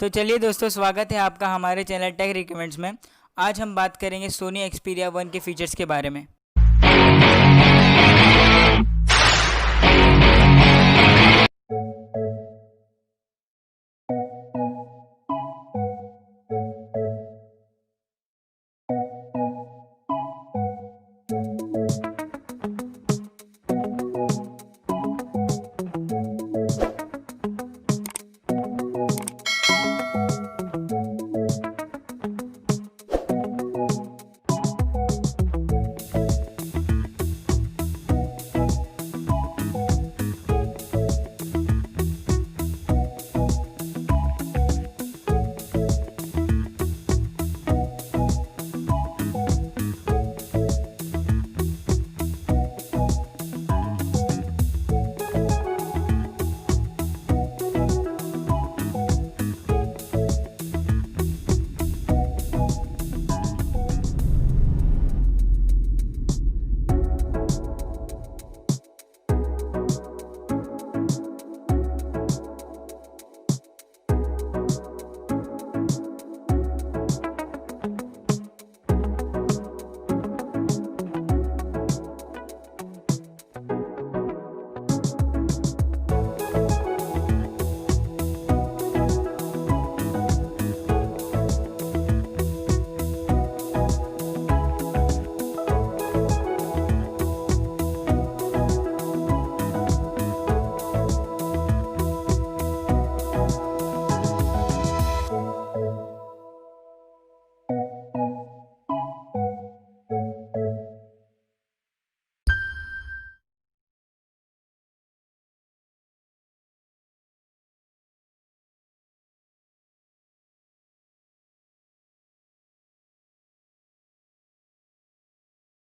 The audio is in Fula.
तो चलिए दोस्तों, स्वागत है आपका हमारे चैनल टेक रिकमेंड्स में। आज हम बात करेंगे सोनी एक्सपीरिया 1 के फीचर्स के बारे में।